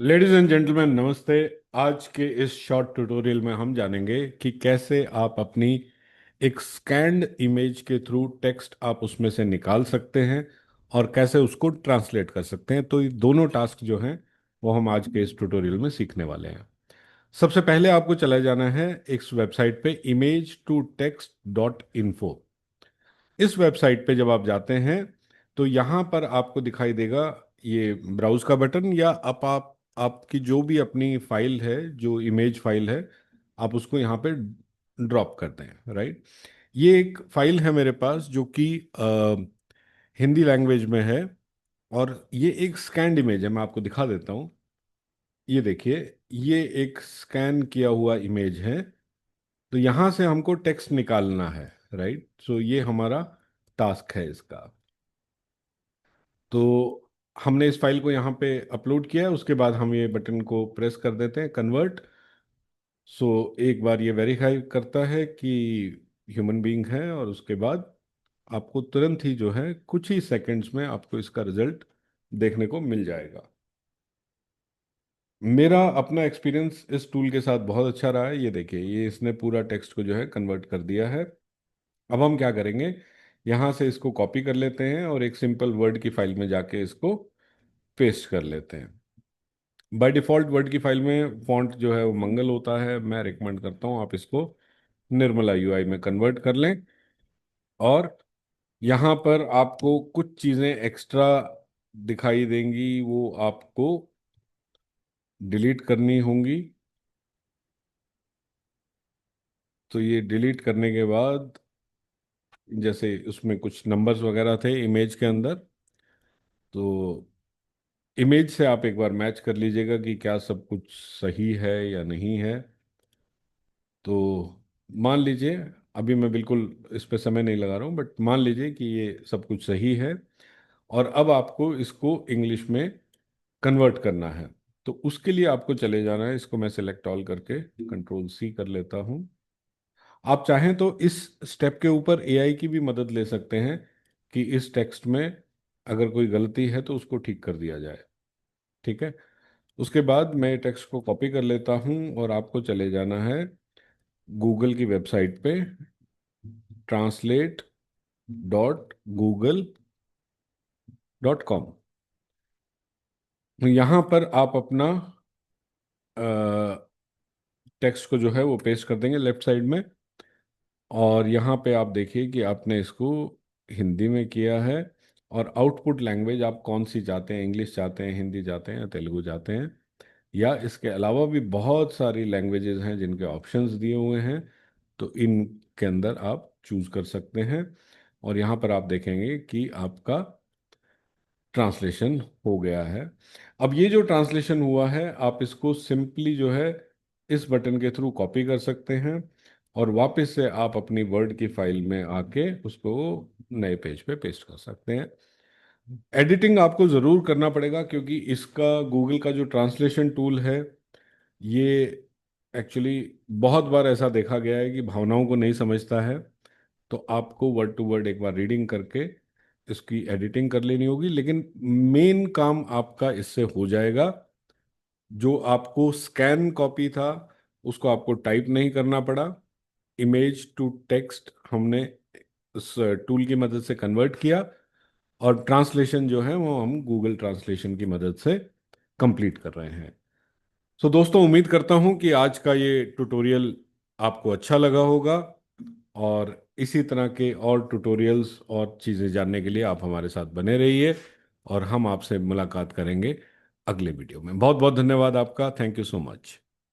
Ladies and gentleman, नमस्ते। आज के इस शॉर्ट ट्यूटोरियल में हम जानेंगे कि कैसे आप अपनी एक स्कैन्ड इमेज के थ्रू टेक्स्ट आप उसमें से निकाल सकते हैं और कैसे उसको ट्रांसलेट कर सकते हैं। तो ये दोनों टास्क जो हैं वो हम आज के इस ट्यूटोरियल में सीखने वाले हैं। सबसे पहले आपको चला जाना है इस वेबसाइट पे image2text.info। इस वेबसाइट पे जब आप जाते हैं तो यहाँ पर आपको दिखाई देगा ये ब्राउज का बटन, या आप आपकी जो भी अपनी फाइल है, जो इमेज फाइल है, आप उसको यहाँ पे ड्रॉप कर दें। राइट। ये एक फाइल है मेरे पास जो कि हिंदी लैंग्वेज में है, और ये एक स्कैन्ड इमेज है। मैं आपको दिखा देता हूँ। ये देखिए, ये एक स्कैन किया हुआ इमेज है। तो यहाँ से हमको टेक्स्ट निकालना है। राइट। सो ये हमारा टास्क है इसका। तो हमने इस फाइल को यहाँ पे अपलोड किया है। उसके बाद हम ये बटन को प्रेस कर देते हैं, कन्वर्ट। सो एक बार ये वेरीफाई करता है कि ह्यूमन बीइंग है, और उसके बाद आपको तुरंत ही जो है कुछ ही सेकंड्स में आपको इसका रिजल्ट देखने को मिल जाएगा। मेरा अपना एक्सपीरियंस इस टूल के साथ बहुत अच्छा रहा है। ये देखिए, ये इसने पूरा टेक्स्ट को जो है कन्वर्ट कर दिया है। अब हम क्या करेंगे, यहाँ से इसको कॉपी कर लेते हैं और एक सिंपल वर्ड की फाइल में जाके इसको पेस्ट कर लेते हैं। बाय डिफॉल्ट वर्ड की फाइल में फॉन्ट जो है वो मंगल होता है। मैं रिकमेंड करता हूँ आप इसको निर्मला यूआई में कन्वर्ट कर लें। और यहाँ पर आपको कुछ चीज़ें एक्स्ट्रा दिखाई देंगी, वो आपको डिलीट करनी होंगी। तो ये डिलीट करने के बाद, जैसे उसमें कुछ नंबर्स वगैरह थे इमेज के अंदर, तो इमेज से आप एक बार मैच कर लीजिएगा कि क्या सब कुछ सही है या नहीं है। तो मान लीजिए, अभी मैं बिल्कुल इस पे समय नहीं लगा रहा हूँ, बट मान लीजिए कि ये सब कुछ सही है। और अब आपको इसको इंग्लिश में कन्वर्ट करना है। तो उसके लिए आपको चले जाना है, इसको मैं सेलेक्ट ऑल करके कंट्रोल सी कर लेता हूँ। आप चाहें तो इस स्टेप के ऊपर एआई की भी मदद ले सकते हैं कि इस टेक्स्ट में अगर कोई गलती है तो उसको ठीक कर दिया जाए। ठीक है। उसके बाद मैं टेक्स्ट को कॉपी कर लेता हूँ और आपको चले जाना है गूगल की वेबसाइट पे, translate.google.com। यहाँ पर आप अपना टेक्स्ट को जो है वो पेस्ट कर देंगे लेफ्ट साइड में। और यहाँ पे आप देखिए कि आपने इसको हिंदी में किया है। और आउटपुट लैंग्वेज आप कौन सी चाहते हैं, इंग्लिश चाहते हैं, हिंदी चाहते हैं, या तेलुगु चाहते हैं, या इसके अलावा भी बहुत सारी लैंग्वेजेस हैं जिनके ऑप्शंस दिए हुए हैं। तो इनके अंदर आप चूज कर सकते हैं। और यहाँ पर आप देखेंगे कि आपका ट्रांसलेशन हो गया है। अब ये जो ट्रांसलेशन हुआ है, आप इसको सिंपली जो है इस बटन के थ्रू कॉपी कर सकते हैं, और वापस से आप अपनी वर्ड की फाइल में आके उसको नए पेज पे पेस्ट कर सकते हैं। एडिटिंग आपको ज़रूर करना पड़ेगा, क्योंकि इसका गूगल का जो ट्रांसलेशन टूल है, ये एक्चुअली बहुत बार ऐसा देखा गया है कि भावनाओं को नहीं समझता है। तो आपको वर्ड टू वर्ड एक बार रीडिंग करके इसकी एडिटिंग कर लेनी होगी, लेकिन मेन काम आपका इससे हो जाएगा। जो आपको स्कैन कॉपी था उसको आपको टाइप नहीं करना पड़ा। इमेज टू टेक्स्ट हमने इस टूल की मदद से कन्वर्ट किया, और ट्रांसलेशन जो है वो हम गूगल ट्रांसलेशन की मदद से कंप्लीट कर रहे हैं। सो दोस्तों, उम्मीद करता हूं कि आज का ये ट्यूटोरियल आपको अच्छा लगा होगा। और इसी तरह के और ट्यूटोरियल्स और चीज़ें जानने के लिए आप हमारे साथ बने रहिए, और हम आपसे मुलाकात करेंगे अगले वीडियो में। बहुत बहुत धन्यवाद आपका। Thank you so much.